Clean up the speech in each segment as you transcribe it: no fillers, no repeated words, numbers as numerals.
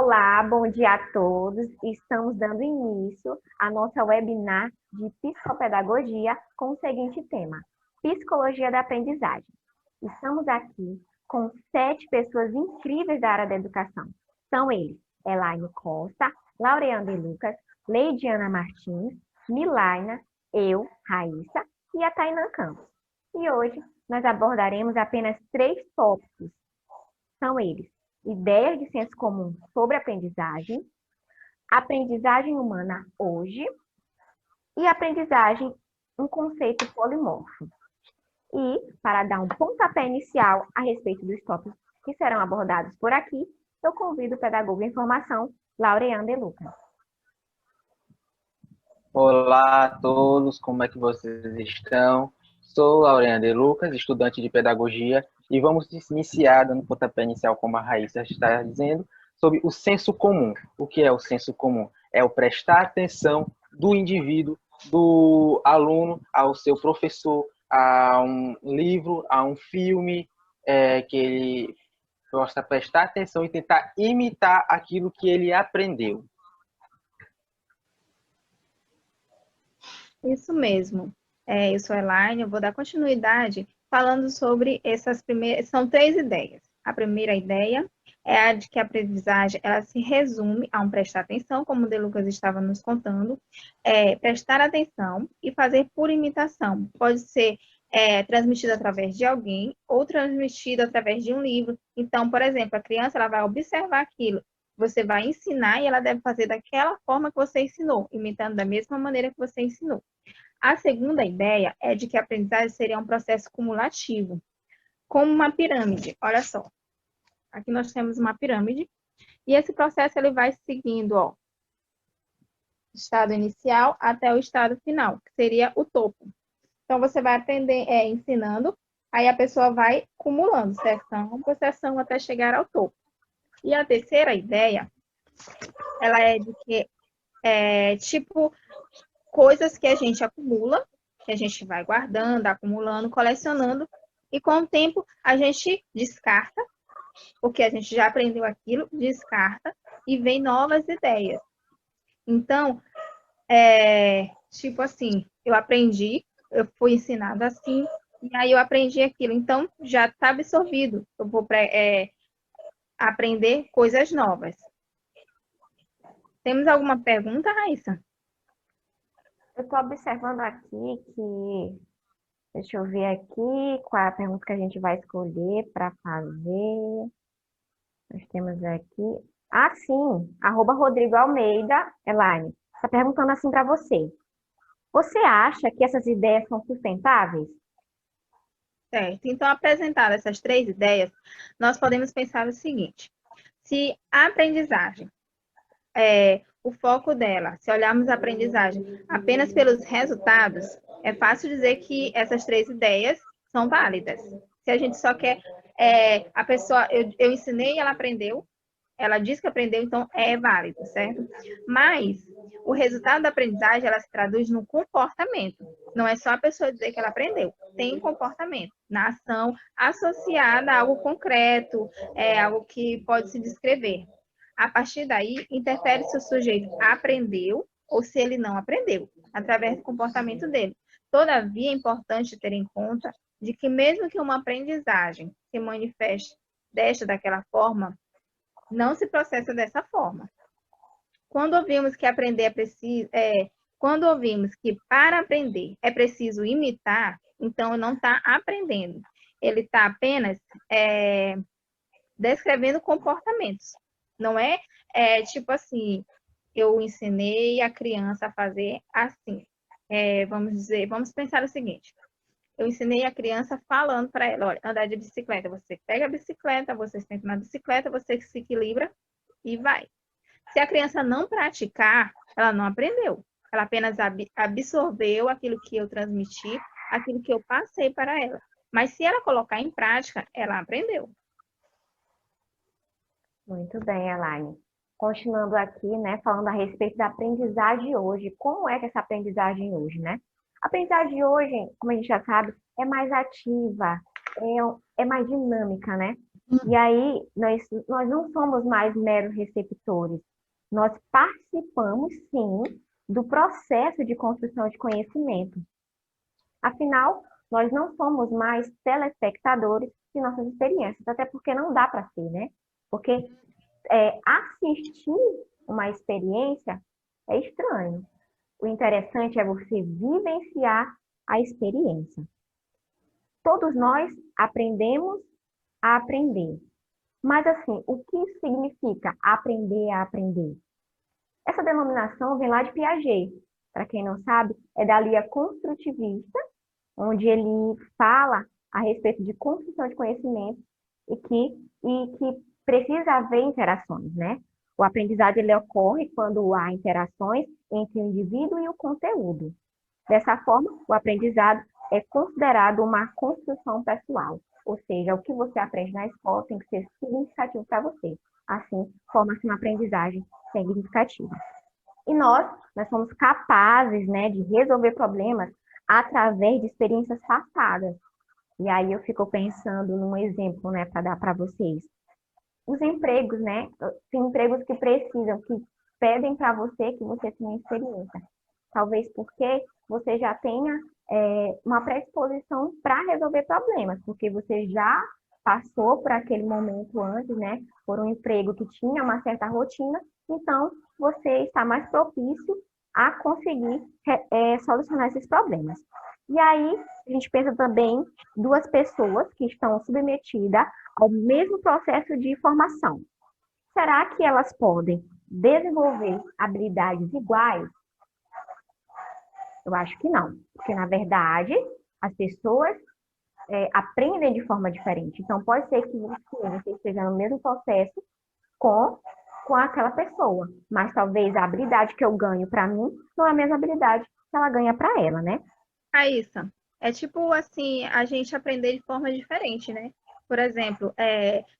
Olá, bom dia a todos. Estamos dando início à nossa webinar de psicopedagogia com o seguinte tema: Psicologia da aprendizagem. Estamos aqui com 7 pessoas incríveis da área da educação. São eles: Elaine Costa, Laureane de Lucas, Leidiana Martins, Milaina, eu, Raíssa e a Tainan Campos. E hoje nós abordaremos apenas 3 tópicos. São eles: ideias de senso comum sobre aprendizagem humana hoje e aprendizagem, um conceito polimorfo. E, para dar um pontapé inicial a respeito dos tópicos que serão abordados por aqui, eu convido o pedagogo em formação, Laureane de Lucas. Olá a todos, como é que vocês estão? Sou Laureane de Lucas, estudante de pedagogia, e vamos iniciar, dando pontapé inicial, como a Raíssa está dizendo, sobre o senso comum. O que é o senso comum? É o prestar atenção do indivíduo, do aluno, ao seu professor, a um livro, a um filme, que ele possa prestar atenção e tentar imitar aquilo que ele aprendeu. Isso mesmo. Eu sou a Elaine, eu vou dar continuidade falando sobre essas primeiras... São 3 ideias. A primeira ideia é a de que a aprendizagem ela se resume a um prestar atenção, como o De Lucas estava nos contando, prestar atenção e fazer por imitação. Pode ser transmitido através de alguém ou transmitido através de um livro. Então, por exemplo, a criança ela vai observar aquilo, você vai ensinar e ela deve fazer daquela forma que você ensinou, imitando da mesma maneira que você ensinou. A segunda ideia é de que a aprendizagem seria um processo cumulativo, como uma pirâmide. Olha só, aqui nós temos uma pirâmide, e esse processo ele vai seguindo, ó, estado inicial até o estado final, que seria o topo. Então, você vai aprender, ensinando, aí a pessoa vai acumulando sessão por sessão até chegar ao topo. E a terceira ideia, ela é de que, tipo, coisas que a gente acumula, que a gente vai guardando, acumulando, colecionando, e com o tempo a gente descarta, porque a gente já aprendeu aquilo, descarta, e vem novas ideias. Então, tipo assim, eu aprendi, eu fui ensinada assim, e aí eu aprendi aquilo, então já está absorvido, eu vou aprender coisas novas. Temos alguma pergunta, Raíssa? Eu estou observando aqui que... Deixa eu ver aqui qual é a pergunta que a gente vai escolher para fazer. Nós temos aqui... Ah, sim! @Rodrigo Almeida, Elaine, está perguntando assim para você. Você acha que essas ideias são sustentáveis? Certo. Então, apresentadas essas 3 ideias, nós podemos pensar o seguinte: se a aprendizagem, o foco dela, se olharmos a aprendizagem apenas pelos resultados, é fácil dizer que essas 3 ideias são válidas. Se a gente só quer, a pessoa, eu ensinei, ela aprendeu, ela diz que aprendeu, então é válido, certo? Mas o resultado da aprendizagem, ela se traduz no comportamento. Não é só a pessoa dizer que ela aprendeu. Tem comportamento na ação associada a algo concreto, algo que pode se descrever. A partir daí, interfere se o sujeito aprendeu ou se ele não aprendeu, através do comportamento dele. Todavia, é importante ter em conta de que mesmo que uma aprendizagem se manifeste daquela forma, não se processa dessa forma. Quando ouvimos que aprender quando ouvimos que para aprender é preciso imitar, então não está aprendendo. Ele está apenas descrevendo comportamentos. Não tipo assim, eu ensinei a criança a fazer assim. Vamos pensar o seguinte: eu ensinei a criança falando para ela, olha, andar de bicicleta. Você pega a bicicleta, você senta na bicicleta, você se equilibra e vai. Se a criança não praticar, ela não aprendeu. Ela apenas absorveu aquilo que eu transmiti, aquilo que eu passei para ela. Mas se ela colocar em prática, ela aprendeu. Muito bem, Elaine. Continuando aqui, né, falando a respeito da aprendizagem hoje. Como é que essa aprendizagem hoje, né? A aprendizagem hoje, como a gente já sabe, é mais ativa, é mais dinâmica, né? E aí, nós não somos mais meros receptores. Nós participamos, sim, do processo de construção de conhecimento. Afinal, nós não somos mais telespectadores de nossas experiências, até porque não dá para ser, né? Porque assistir uma experiência é estranho. O interessante é você vivenciar a experiência. Todos nós aprendemos a aprender. Mas, assim, o que isso significa aprender a aprender? Essa denominação vem lá de Piaget. Para quem não sabe, é da linha construtivista, onde ele fala a respeito de construção de conhecimento e que precisa haver interações, né? O aprendizado ele ocorre quando há interações entre o indivíduo e o conteúdo. Dessa forma, o aprendizado é considerado uma construção pessoal, ou seja, o que você aprende na escola tem que ser significativo para você. Assim, forma-se uma aprendizagem significativa. E nós somos capazes, né, de resolver problemas através de experiências passadas. E aí eu fico pensando num exemplo, né, para dar para vocês. Os empregos, né? Tem empregos que precisam, que pedem para você que você tenha experiência. Talvez porque você já tenha uma predisposição para resolver problemas, porque você já passou por aquele momento antes, né? Por um emprego que tinha uma certa rotina, então você está mais propício a conseguir solucionar esses problemas. E aí, a gente pensa também duas pessoas que estão submetidas ao mesmo processo de formação. Será que elas podem desenvolver habilidades iguais? Eu acho que não, porque na verdade as pessoas aprendem de forma diferente. Então pode ser que você esteja no mesmo processo com, com aquela pessoa, mas talvez a habilidade que eu ganho para mim não é a mesma habilidade que ela ganha para ela, né? Raíssa, é tipo assim, a gente aprender de forma diferente, né? Por exemplo,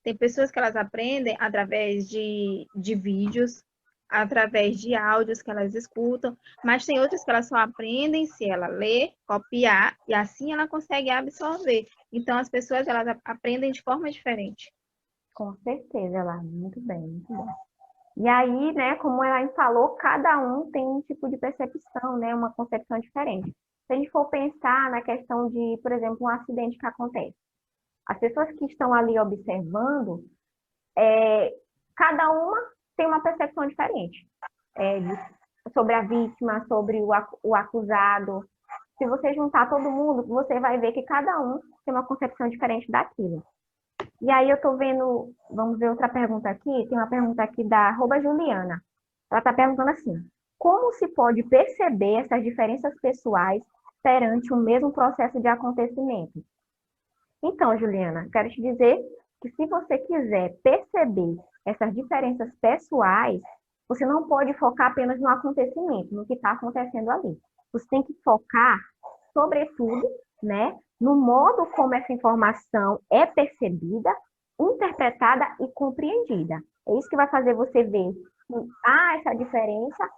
tem pessoas que elas aprendem através de vídeos, através de áudios que elas escutam, mas tem outras que elas só aprendem se ela ler, copiar, e assim ela consegue absorver. Então, as pessoas, elas aprendem de forma diferente. Com certeza, ela muito bem, muito bem. E aí, né, como ela falou, cada um tem um tipo de percepção, né, uma concepção diferente. Se a gente for pensar na questão de, por exemplo, um acidente que acontece, as pessoas que estão ali observando, cada uma tem uma percepção diferente sobre a vítima, sobre o acusado. Se você juntar todo mundo, você vai ver que cada um tem uma concepção diferente daquilo. E aí eu tô vendo, vamos ver outra pergunta aqui, tem uma pergunta aqui da @Juliana. Ela está perguntando assim: como se pode perceber essas diferenças pessoais perante o mesmo processo de acontecimento? Então, Juliana, quero te dizer que se você quiser perceber essas diferenças pessoais, você não pode focar apenas no acontecimento, no que está acontecendo ali. Você tem que focar, sobretudo, né, no modo como essa informação é percebida, interpretada e compreendida. É isso que vai fazer você ver que há essa diferença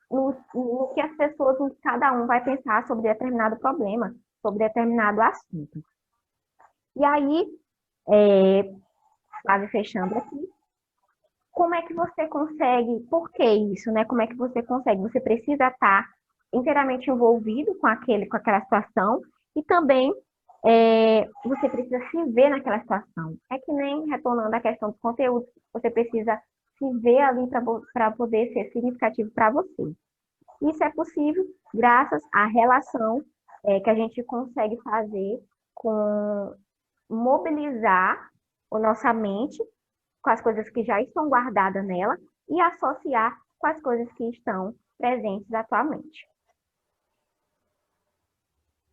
no que as pessoas, cada um vai pensar sobre determinado problema, sobre determinado assunto. E aí, quase fechando aqui, como é que você consegue, por que isso, né? Como é que você consegue? Você precisa estar inteiramente envolvido com aquela situação e também você precisa se ver naquela situação. É que nem retornando à questão dos conteúdos, você precisa se ver ali para poder ser significativo para você. Isso é possível graças à relação que a gente consegue fazer com mobilizar a nossa mente com as coisas que já estão guardadas nela e associar com as coisas que estão presentes atualmente.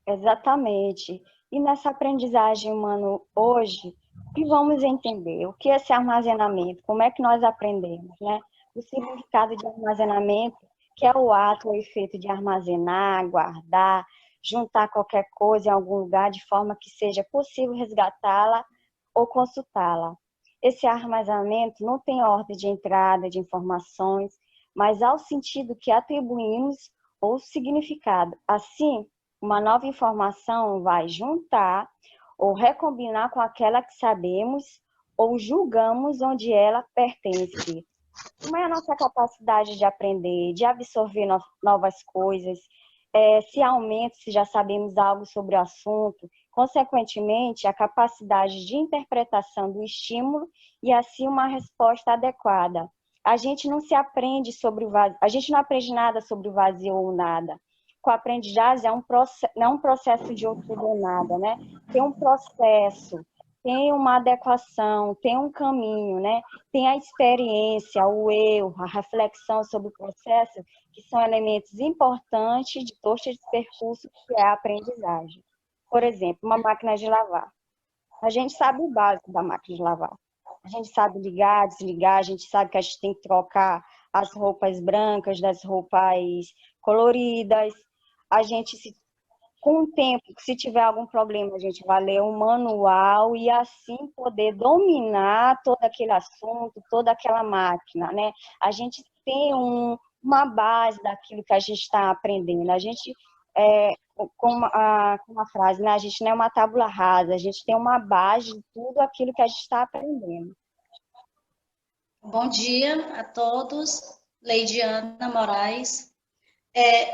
Exatamente. E nessa aprendizagem humana hoje, o que vamos entender? O que é esse armazenamento? Como é que nós aprendemos, né? O significado de armazenamento, que é o ato, o efeito de armazenar, guardar, juntar qualquer coisa em algum lugar de forma que seja possível resgatá-la ou consultá-la. Esse armazenamento não tem ordem de entrada de informações, mas ao sentido que atribuímos ou significado. Assim, uma nova informação vai juntar ou recombinar com aquela que sabemos ou julgamos onde ela pertence. Como é a nossa capacidade de aprender, de absorver novas coisas, se aumenta, se já sabemos algo sobre o assunto, consequentemente, a capacidade de interpretação do estímulo e assim uma resposta adequada. A gente não aprende nada sobre o vazio ou nada. Com a aprendizagem não é um processo de ou tudo ou nada, né? Tem um processo, tem uma adequação, tem um caminho, né? Tem a experiência, o erro, a reflexão sobre o processo, que são elementos importantes de todo esse percurso que é a aprendizagem. Por exemplo, uma máquina de lavar. A gente sabe o básico da máquina de lavar. A gente sabe ligar, desligar, a gente sabe que a gente tem que trocar as roupas brancas das roupas coloridas. A gente, com o tempo, se tiver algum problema, a gente vai ler um manual e assim poder dominar todo aquele assunto, toda aquela máquina, né? A gente tem uma base daquilo que a gente está aprendendo. A gente, com uma frase, né? A gente não é uma tábula rasa, a gente tem uma base de tudo aquilo que a gente está aprendendo. Bom dia a todos, Leidiana Moraes.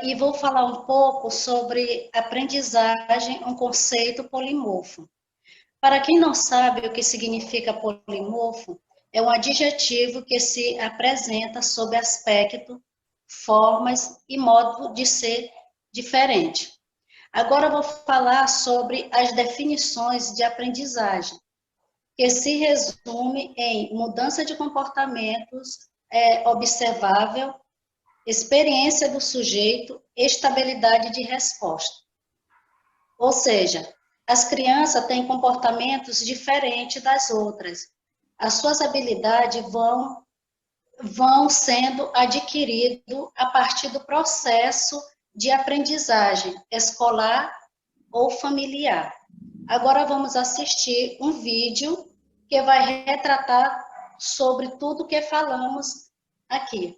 E vou falar um pouco sobre aprendizagem, um conceito polimorfo. Para quem não sabe o que significa polimorfo, é um adjetivo que se apresenta sob aspecto, formas e modo de ser diferente. Agora eu vou falar sobre as definições de aprendizagem, que se resume em mudança de comportamentos observável, experiência do sujeito, estabilidade de resposta. Ou seja, as crianças têm comportamentos diferentes das outras. As suas habilidades vão sendo adquiridas a partir do processo de aprendizagem escolar ou familiar. Agora vamos assistir um vídeo que vai retratar sobre tudo que falamos aqui.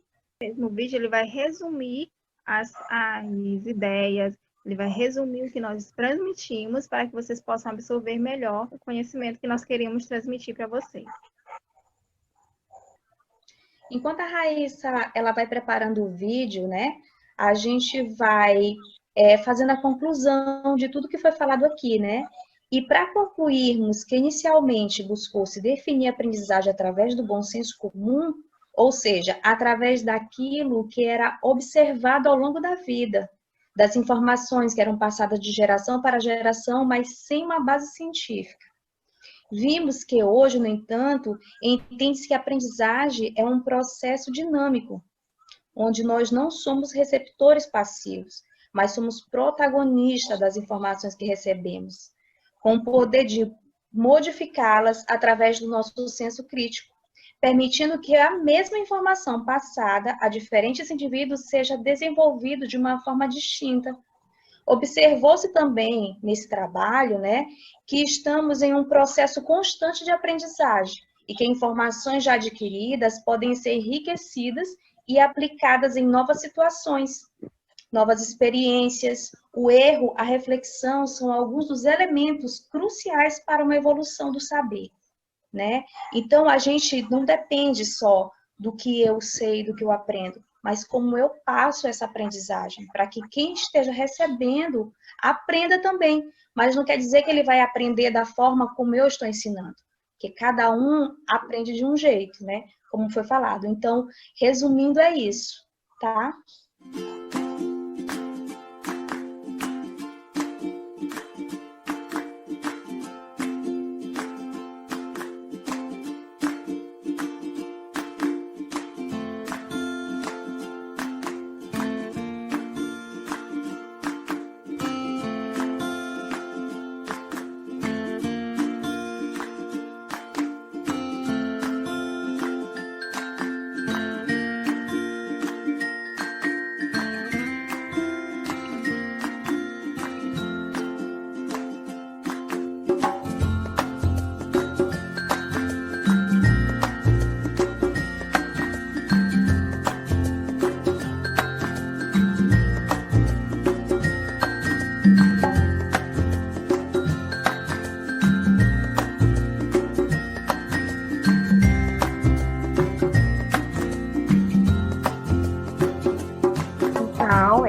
No vídeo ele vai resumir as ideias, ele vai resumir o que nós transmitimos para que vocês possam absorver melhor o conhecimento que nós queríamos transmitir para vocês. Enquanto a Raíssa ela vai preparando o vídeo, né, a gente vai fazendo a conclusão de tudo que foi falado aqui, né? E para concluirmos que inicialmente buscou-se definir a aprendizagem através do bom senso comum, ou seja, através daquilo que era observado ao longo da vida, das informações que eram passadas de geração para geração, mas sem uma base científica. Vimos que hoje, no entanto, entende-se que a aprendizagem é um processo dinâmico, onde nós não somos receptores passivos, mas somos protagonistas das informações que recebemos, com o poder de modificá-las através do nosso senso crítico, permitindo que a mesma informação passada a diferentes indivíduos seja desenvolvida de uma forma distinta. Observou-se também nesse trabalho, né, que estamos em um processo constante de aprendizagem e que informações já adquiridas podem ser enriquecidas e aplicadas em novas situações, novas experiências. O erro, a reflexão são alguns dos elementos cruciais para uma evolução do saber, né? Então, a gente não depende só do que eu sei, do que eu aprendo, mas como eu passo essa aprendizagem, para que quem esteja recebendo aprenda também. Mas não quer dizer que ele vai aprender da forma como eu estou ensinando, porque cada um aprende de um jeito, né? Como foi falado. Então, resumindo, é isso, tá?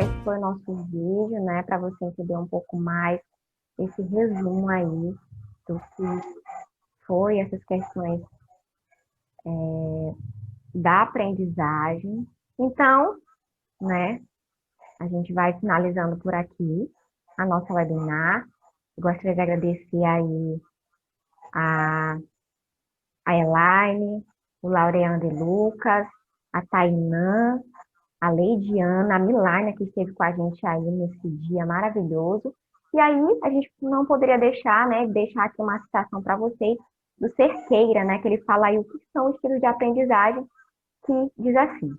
esse foi o nosso vídeo, né, para você entender um pouco mais esse resumo aí do que foi essas questões da aprendizagem. Então, né, a gente vai finalizando por aqui a nossa webinar. Gostaria de agradecer aí a Elaine, o Laureano de Lucas, a Tainã, a Leidiana, a Milânia, que esteve com a gente aí nesse dia maravilhoso. E aí, a gente não poderia deixar, né, deixar aqui uma citação para vocês do Cerqueira, né, que ele fala aí o que são os estilos de aprendizagem, que diz assim: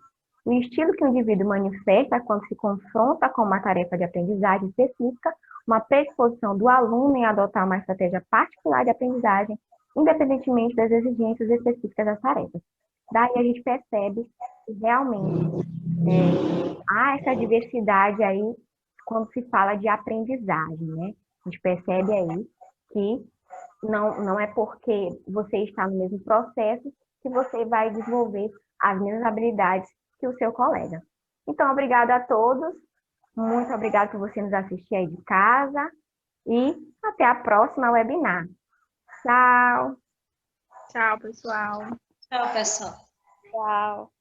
o estilo que o indivíduo manifesta quando se confronta com uma tarefa de aprendizagem específica, uma predisposição do aluno em adotar uma estratégia particular de aprendizagem, independentemente das exigências específicas das tarefas. Daí a gente percebe que realmente há essa diversidade aí quando se fala de aprendizagem, né? A gente percebe aí que não é porque você está no mesmo processo que você vai desenvolver as mesmas habilidades que o seu colega. Então, obrigada a todos. Muito obrigada por você nos assistir aí de casa. E até a próxima webinar. Tchau. Tchau, pessoal. Tchau, pessoal. Tchau.